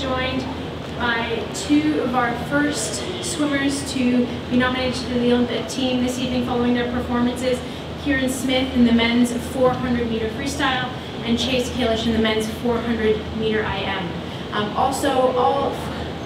joined by two of our first swimmers to be nominated to the Olympic team this evening following their performances. Kieran in the men's 400-meter freestyle and Kalisz in the men's 400-meter IM. Also, all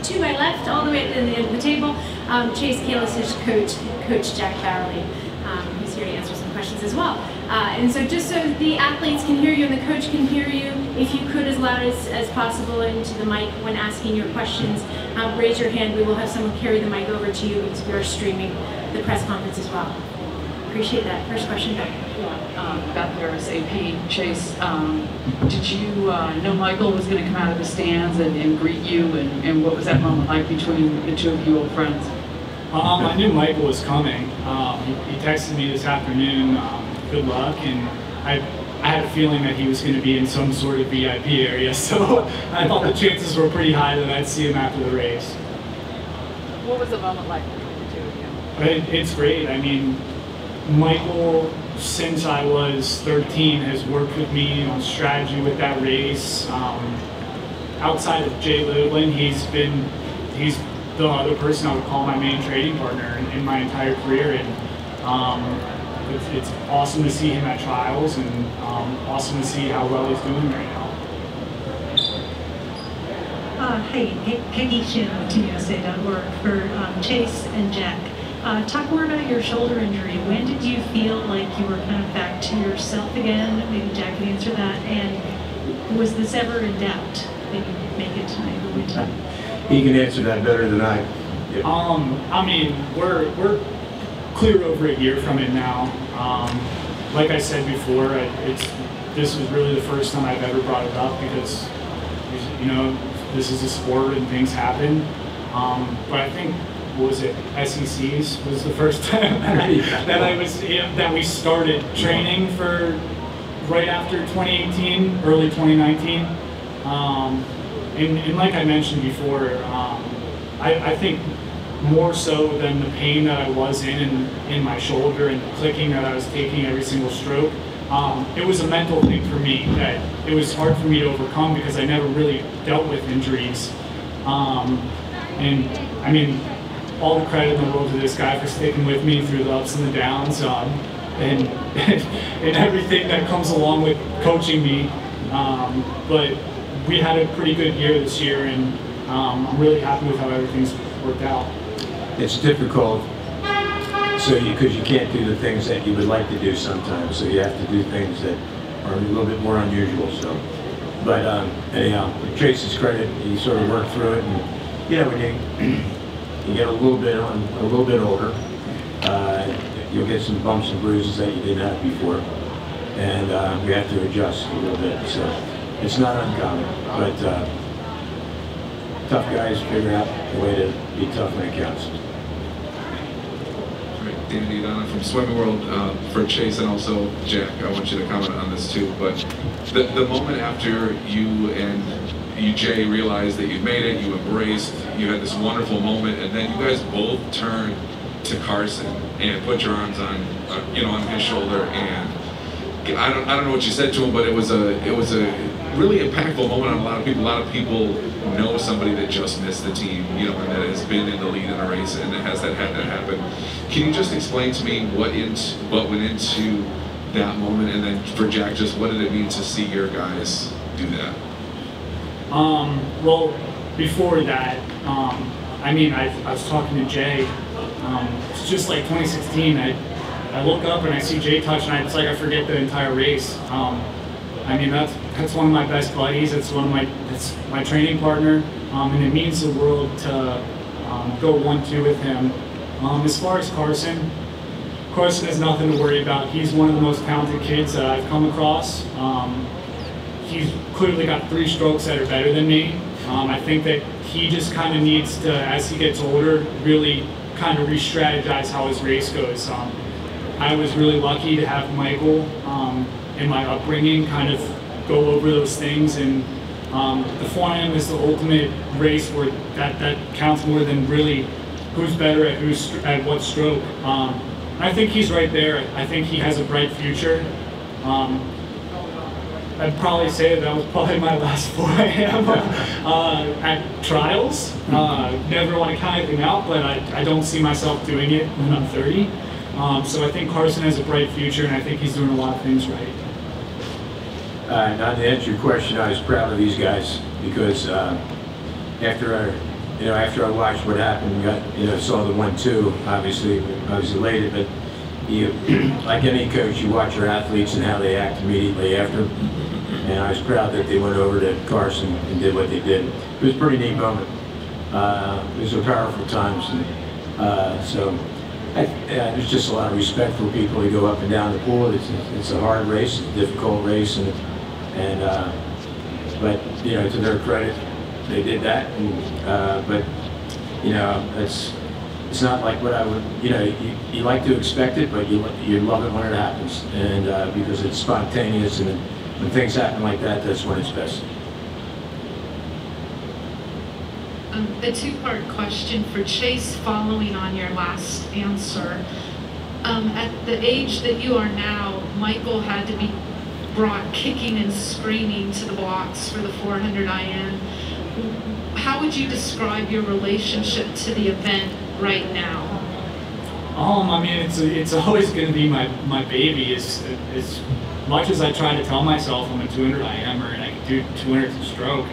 to my left, all the way to the end of the table, Kalish's coach Jack Baurle, who's here to answer some questions as well. And so just so the athletes can hear you and the coach can hear you, if you could as loud as possible into the mic when asking your questions, raise your hand. We will have someone carry the mic over to you because we are streaming the press conference as well. Appreciate that. First question, Beth. Beth Harris, AP. Chase, did you know Michael was going to come out of the stands and greet you, and what was that moment like between the two of you old friends? I knew Michael was coming. He texted me this afternoon, good luck, and I had a feeling that he was going to be in some sort of VIP area, so I thought the chances were pretty high that I'd see him after the race. What was the moment like between the two of you? It's great. I mean, Michael, since I was 13, has worked with me on strategy with that race. Outside of Jay Littlin, he's the other person I would call my main training partner in my entire career, and it's awesome to see him at trials, and awesome to see how well he's doing right now. Hey, Peggy Shin with TeamUSA.org for Chase and Jack. Talk more about your shoulder injury. When did you feel like you were kind of back to yourself again? Maybe Jack can answer that. And was this ever in doubt that you'd make it tonight or win tonight? He can answer that better than I. Yeah. I mean, we're clear over a year from it now. Like I said before, this was really the first time I've ever brought it up because, you know, this is a sport and things happen. But I think, what was it, SECs was the first time that we started training for right after 2018, early 2019. And like I mentioned before, I think more so than the pain that I was in my shoulder and the clicking that I was taking every single stroke, it was a mental thing for me that it was hard for me to overcome because I never really dealt with injuries. And I mean, all the credit in the world to this guy for sticking with me through the ups and the downs, and everything that comes along with coaching me. But we had a pretty good year this year, and I'm really happy with how everything's worked out. It's difficult, because you can't do the things that you would like to do sometimes, so you have to do things that are a little bit more unusual. So, but anyhow, to Chase's credit, he sort of worked through it, and yeah, when you get a little bit older, you'll get some bumps and bruises that you didn't have before, and you have to adjust a little bit. So it's not uncommon, but tough guys figure out the way to be tough when it counts. Danny Donna from Swimming World for Chase and also Jack. I want you to comment on this too. But the moment after you and Jay realized that you made it, you embraced, you had this wonderful moment, and then you guys both turned to Carson and put your arms on his shoulder, and I don't know what you said to him, but it was a really impactful moment on a lot of people. A lot of people know somebody that just missed the team, and that has been in the lead in a race and that had that happen. Can you just explain to me what went into that moment, and then for Jack, just what did it mean to see your guys do that? Well, before that, I mean, I was talking to Jay. It's just like 2016. I look up and I see Jay touch, and it's like I forget the entire race. I mean, that's one of my best buddies. It's my training partner, and it means the world to go 1-2 with him. As far as Carson has nothing to worry about. He's one of the most talented kids that I've come across. He's clearly got 3 strokes that are better than me. I think that he just kind of needs to, as he gets older, really kind of re-strategize how his race goes. I was really lucky to have Michael in my upbringing kind of go over those things, and the 4M is the ultimate race where that counts more than really who's better at what stroke. I think he's right there. I think he has a bright future. I'd probably say that was probably my last 4 a.m. At trials. Never want to count anything out, but I don't see myself doing it when I'm 30. So I think Carson has a bright future, and I think he's doing a lot of things right. Now to answer your question, I was proud of these guys because after I watched what happened, saw the 1-2. Obviously, I was elated, but like any coach, you watch your athletes and how they act immediately after. And I was proud that they went over to Carson and did what they did. It was a pretty neat moment. It was a powerful times, and so there's just a lot of respect for people who go up and down the pool. It's a hard race, it's a difficult race, but to their credit, they did that. But it's not like what I would, you like to expect it, but you love it when it happens, and because it's spontaneous, and when things happen like that, that's when it's best. A two-part question for Chase, following on your last answer. At the age that you are now, Michael had to be brought kicking and screaming to the blocks for the 400 IM. How would you describe your relationship to the event right now? I mean, it's always going to be my baby. As much as I try to tell myself I'm a 200 IMer and I can do 200 to stroke,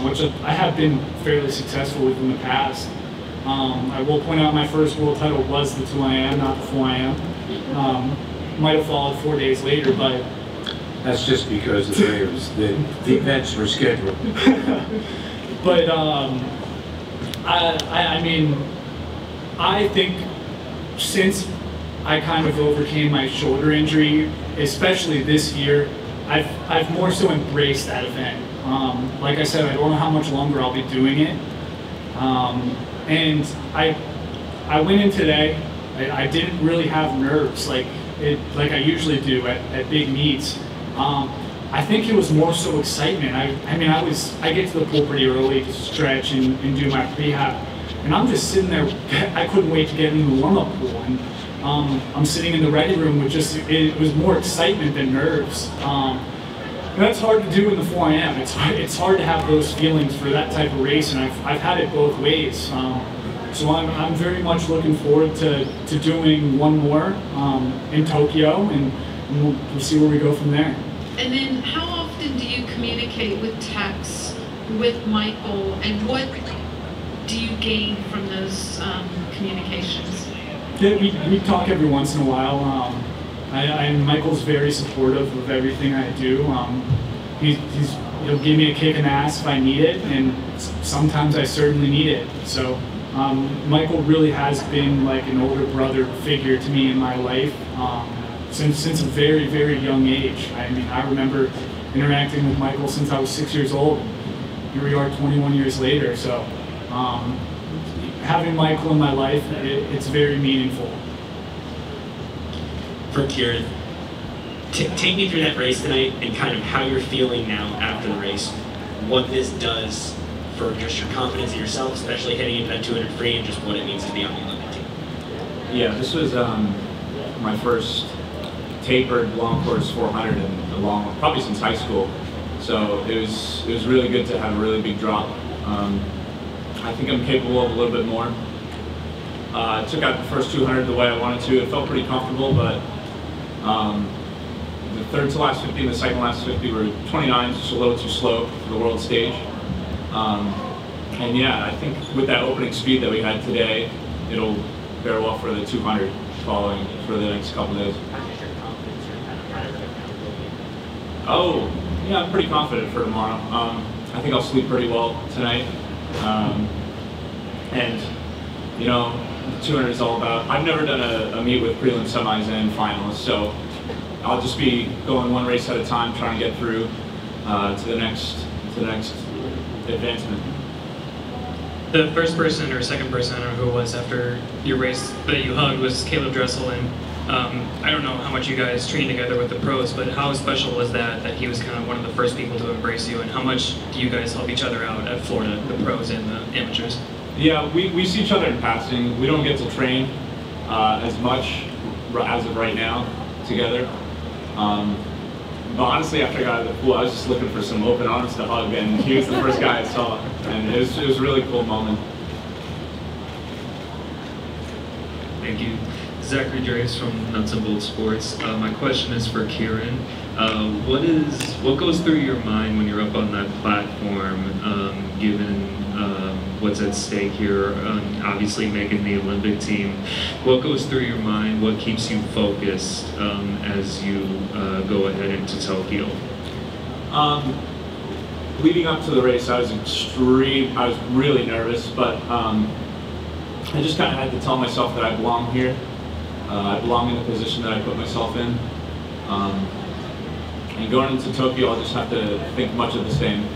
which I have been fairly successful with in the past. I will point out my first world title was the 2 IM, not the 4 IM. Might have followed 4 days later, but that's just because the events were scheduled. But I mean, I think since I kind of overcame my shoulder injury, especially this year, I've more so embraced that event. Like I said, I don't know how much longer I'll be doing it. And I went in today, I didn't really have nerves like I usually do at big meets. I think it was more so excitement. I mean, I get to the pool pretty early to stretch and do my prehab. And I'm just sitting there, I couldn't wait to get in the warm-up pool. And I'm sitting in the ready room with it was more excitement than nerves. And that's hard to do in the 4 IM. It's hard to have those feelings for that type of race, and I've had it both ways. So I'm very much looking forward to doing one more in Tokyo, and we'll see where we go from there. And then how often do you communicate with text with Michael, and what do you gain from those communications? Yeah, we talk every once in a while. Michael's very supportive of everything I do. He'll give me a kick in the ass if I need it, and sometimes I certainly need it. So Michael really has been like an older brother figure to me in my life since a very, very young age. I mean, I remember interacting with Michael since I was 6 years old. Here we are 21 years later. So having Michael in my life, it's very meaningful. For Kieran, take me through that race tonight and kind of how you're feeling now after the race, what this does for just your confidence in yourself, especially heading into that 200 free, and just what it means to be on the Olympic team. Yeah, this was my first tapered long course 400 in probably since high school. So it was really good to have a really big drop. I think I'm capable of a little bit more. I took out the first 200 the way I wanted to. It felt pretty comfortable, but the third to last 50 and the second last 50 were 29, just a little too slow for the world stage. And yeah, I think with that opening speed that we had today, it'll bear well for the 200 following for the next couple days. Oh, yeah, I'm pretty confident for tomorrow. I think I'll sleep pretty well tonight. And, you know, the 200 is all about, I've never done a meet with prelim, semis, and finals, so I'll just be going one race at a time, trying to get through to the next advancement. The first person or second person, I don't know who it was, after your race that you hugged was Caleb Dressel, and I don't know how much you guys trained together with the pros, but how special was that he was kind of one of the first people to embrace you, and how much do you guys help each other out at Florida, the pros and the amateurs? Yeah, we see each other in passing. We don't get to train as much as of right now together. But honestly, after I got out of the pool, I was just looking for some open arms to hug, and he was the first guy I saw. And it was a really cool moment. Thank you. Zachary Drace from Nuts and Bolts Sports. My question is for Kieran. What goes through your mind when you're up on that platform, given what's at stake here, obviously making the Olympic team? What goes through your mind? What keeps you focused as you go ahead into Tokyo? Leading up to the race, I was really nervous, but I just kind of had to tell myself that I belong here. I belong in the position that I put myself in. And going into Tokyo, I'll just have to think much of the same.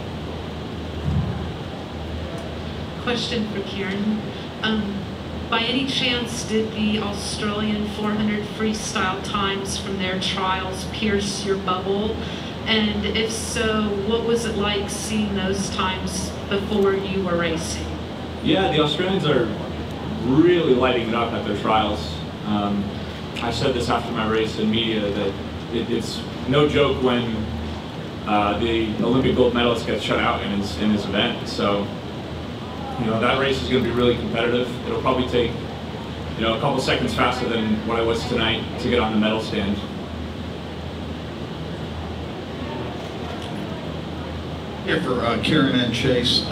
Question for Kieran. By any chance, did the Australian 400 freestyle times from their trials pierce your bubble? And if so, what was it like seeing those times before you were racing? Yeah, the Australians are really lighting it up at their trials. I said this after my race in media that it's no joke when the Olympic gold medalist gets shut out in his event. So, you know, that race is going to be really competitive. It'll probably take, you know, a couple seconds faster than what I was tonight to get on the medal stand. Yeah, for Kieran and Chase,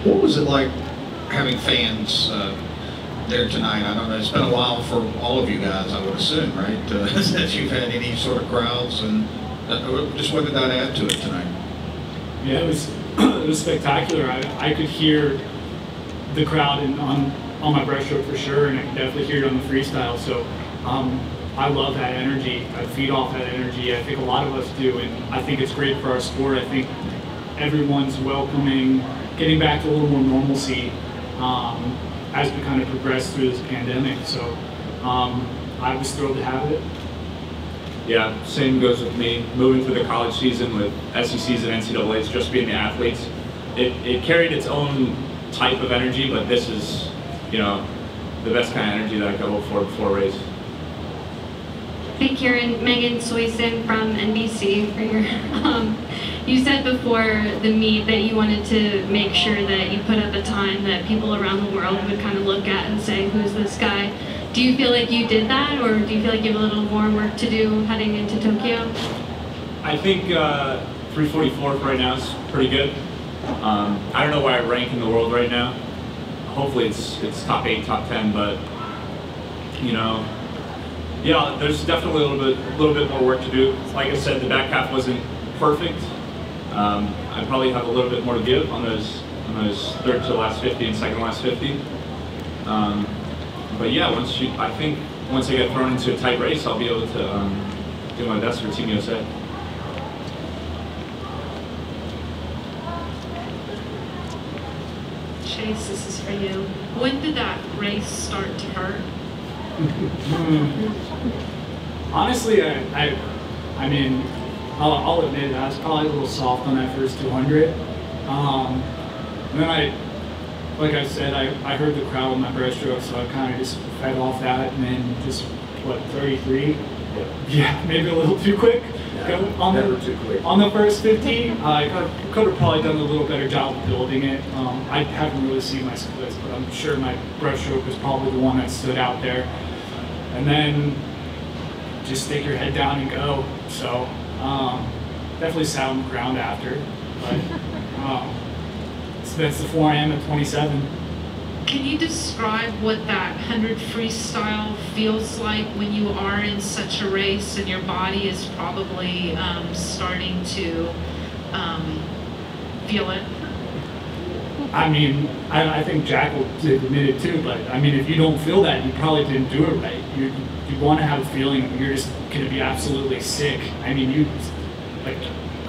what was it like having fans there tonight? I don't know, it's been a while for all of you guys, I would assume, right? That you've had any sort of crowds, and just what did that add to it tonight? Yeah, it was spectacular. I could hear the crowd on my breaststroke for sure, and I could definitely hear it on the freestyle. So I love that energy. I feed off that energy. I think a lot of us do, and I think it's great for our sport. I think everyone's welcoming, getting back to a little more normalcy as we kind of progress through this pandemic. So I was thrilled to have it. Yeah, same goes with me. Moving through the college season with SECs and NCAAs, just being the athletes, it carried its own type of energy, but this is, you know, the best kind of energy that I could hope for before a race. Hey Kieran, Megan Soyson from NBC for your, you said before the meet that you wanted to make sure that you put up a time that people around the world would kind of look at and say, who's this guy? Do you feel like you did that, or do you feel like you have a little more work to do heading into Tokyo? I think 344 right now is pretty good. I don't know where I rank in the world right now. Hopefully it's top 8, top 10, but you know, yeah, there's definitely a little bit more work to do. Like I said, the back half wasn't perfect. I probably have a little bit more to give on those third to last 50 and second to last 50. But yeah, I think once I get thrown into a tight race, I'll be able to do my best for Team USA. Chase, this is for you. When did that race start to hurt? Honestly, I mean, I'll admit I was probably a little soft on that first 200. And then like I said, I heard the crowd on my breaststroke, so I kind of just fed off that, and then just, what, 33? Yeah, maybe a little too quick. Never too quick. On the first 50, I could have probably done a little better job of building it. I haven't really seen my splits, but I'm sure my breaststroke was probably the one that stood out there. And then just stick your head down and go. So definitely sat on the ground after, but that's the 4 AM at 27. Can you describe what that 100 freestyle feels like when you are in such a race and your body is probably starting to feel it? I mean, I think Jack will admit it too, but I mean, if you don't feel that, you probably didn't do it right. You want to have a feeling that you're just going to be absolutely sick. I mean,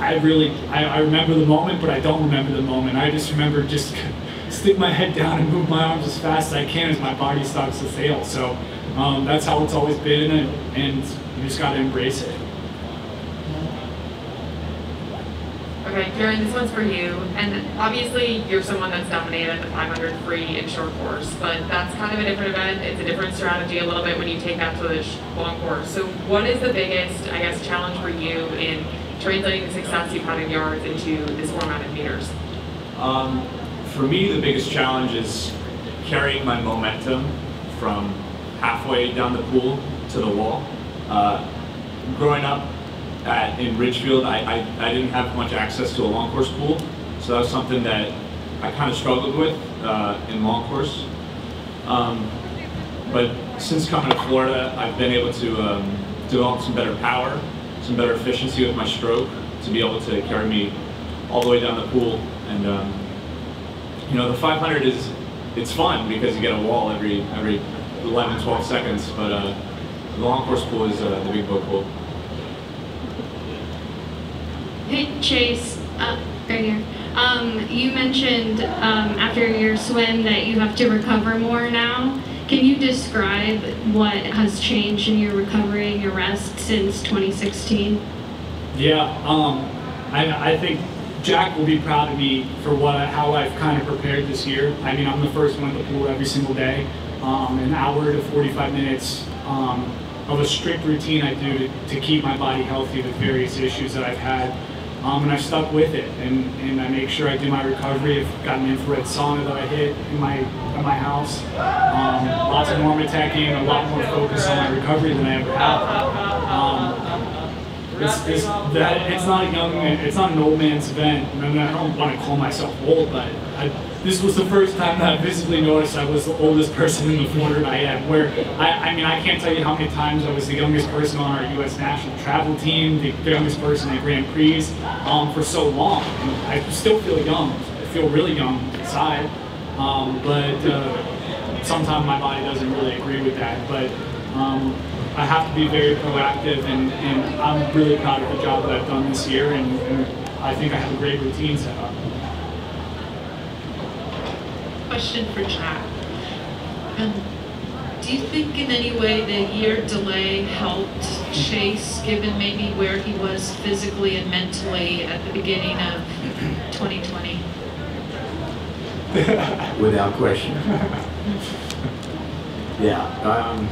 I remember the moment, but I don't remember the moment. I just remember just stick my head down and move my arms as fast as I can as my body starts to fail. So that's how it's always been, and you just got to embrace it. Okay, Kieran, this one's for you. And obviously, you're someone that's dominated the 500 free and short course, but that's kind of a different event. It's a different strategy a little bit when you take that to the long course. So what is the biggest, I guess, challenge for you in translating the success you've had in yards into this format of meters? For me, the biggest challenge is carrying my momentum from halfway down the pool to the wall. Growing up in Ridgefield, I didn't have much access to a long course pool, so that was something that I kind of struggled with in long course. But since coming to Florida, I've been able to develop some better power, some better efficiency with my stroke to be able to carry me all the way down the pool. And you know, the 500 it's fun because you get a wall every 11, 12 seconds, but the long course pool is the big boat pool. Hey Chase, right here. You mentioned after your swim that you have to recover more now. Can you describe what has changed in your recovery and your rest since 2016? Yeah, I think Jack will be proud of me for how I've kind of prepared this year. I mean, I'm the first one at the pool every single day. An hour to 45 minutes of a strict routine I do to keep my body healthy with various issues that I've had. And I've stuck with it, and I make sure I do my recovery. I've got an infrared sauna that I hit in my house. Lots of normateching, a lot more focus on my recovery than I ever have. It's not an old man's event. I mean, I don't want to call myself old, but this was the first time that I visibly noticed I was the oldest person in the 400 IM. Where I mean, I can't tell you how many times I was the youngest person on our U.S. national travel team, the youngest person at Grand Prix for so long. And I still feel young. I feel really young inside, but sometimes my body doesn't really agree with that. But I have to be very proactive, and I'm really proud of the job that I've done this year, and I think I have a great routine set up. Question for Jack. Do you think in any way the year delay helped Chase, given maybe where he was physically and mentally at the beginning of 2020? Without question. Yeah,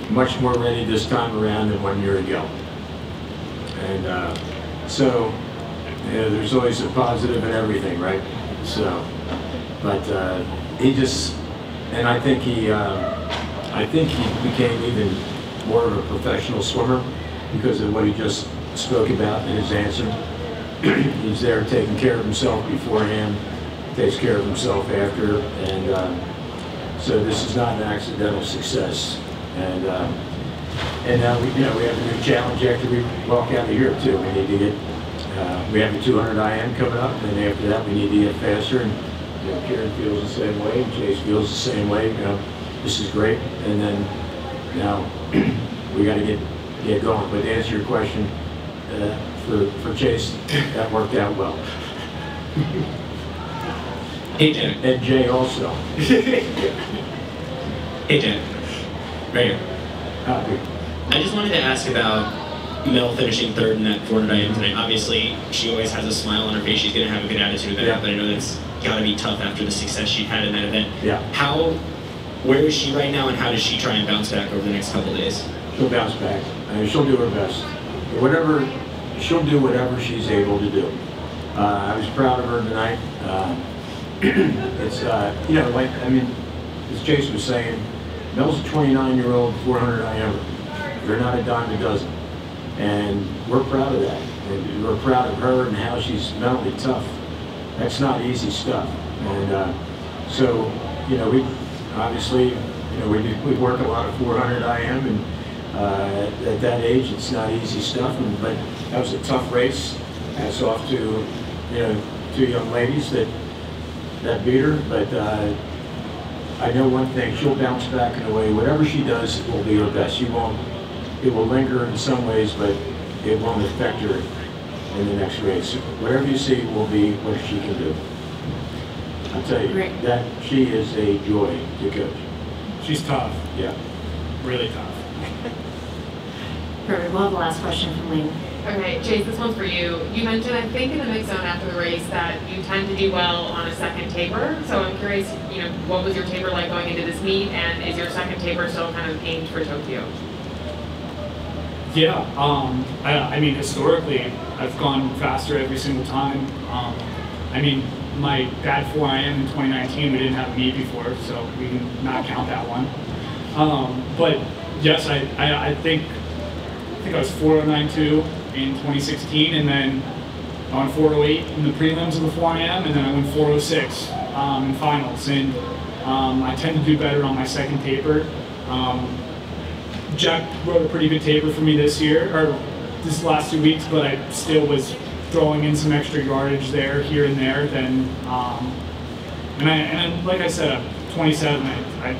much more ready this time around than 1 year ago. And so, you know, there's always a positive in everything, right? So, but he just, and I think he became even more of a professional swimmer because of what he just spoke about in his answer. He's there taking care of himself beforehand, takes care of himself after, and so this is not an accidental success. And now we have a new challenge after we walk out of here too. We need to get, we have the 200 IM coming up, and then after that we need to get faster. And you know, Kieran feels the same way, and Chase feels the same way. You know, this is great. And then now we got to get going. But to answer your question, for Chase, that worked out well. Hey Jack. And Jay also. Hey Jack. Right here. Copy. I just wanted to ask about Mel finishing third in that 400 IM tonight. Obviously, she always has a smile on her face. She's going to have a good attitude about it, but I know that's got to be tough after the success she had in that event. Yeah. Where is she right now, and how does she try and bounce back over the next couple of days? She'll bounce back. She'll do her best. She'll do whatever she's able to do. I was proud of her tonight. It's, you know, like, I mean, as Chase was saying, Mel's a 29-year-old 400 IMer. They're not a dime a dozen. And we're proud of that. And we're proud of her and how she's mentally tough. That's not easy stuff. And so, you know, we obviously, you know, we work a lot of 400 IM, and at that age, it's not easy stuff. But that was a tough race. Hats off to, you know, two young ladies that beat her. But I know one thing: she'll bounce back in a way. Whatever she does will be her best. It will linger in some ways, but it won't affect her in the next race. Whatever you see will be what she can do. I'll tell you, that she is a joy to coach. She's tough. Yeah. Really tough. Perfect. We'll have the last question from Lee. Okay, Chase, this one's for you. You mentioned, I think, in the mix zone after the race that you tend to do well on a second taper. So I'm curious, you know, what was your taper like going into this meet, and is your second taper still kind of aimed for Tokyo? Yeah, I mean, historically, I've gone faster every single time. I mean, my bad 4IM in 2019, we didn't have a meet before, so we can not count that one. But yes, I think I was 409.2 in 2016, and then I went 408 in the prelims of the 4IM, and then I went 406 in finals. And I tend to do better on my second taper. Jack wrote a pretty good taper for me this year, or this last 2 weeks, but I still was throwing in some extra yardage there, here and there. Then, and like I said, I'm 27. I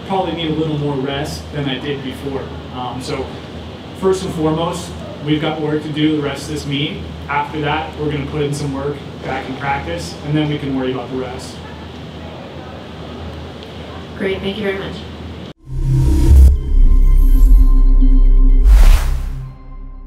probably need a little more rest than I did before. So first and foremost, we've got work to do the rest of this meet. After that, we're going to put in some work back in practice, and then we can worry about the rest. Great, thank you very much.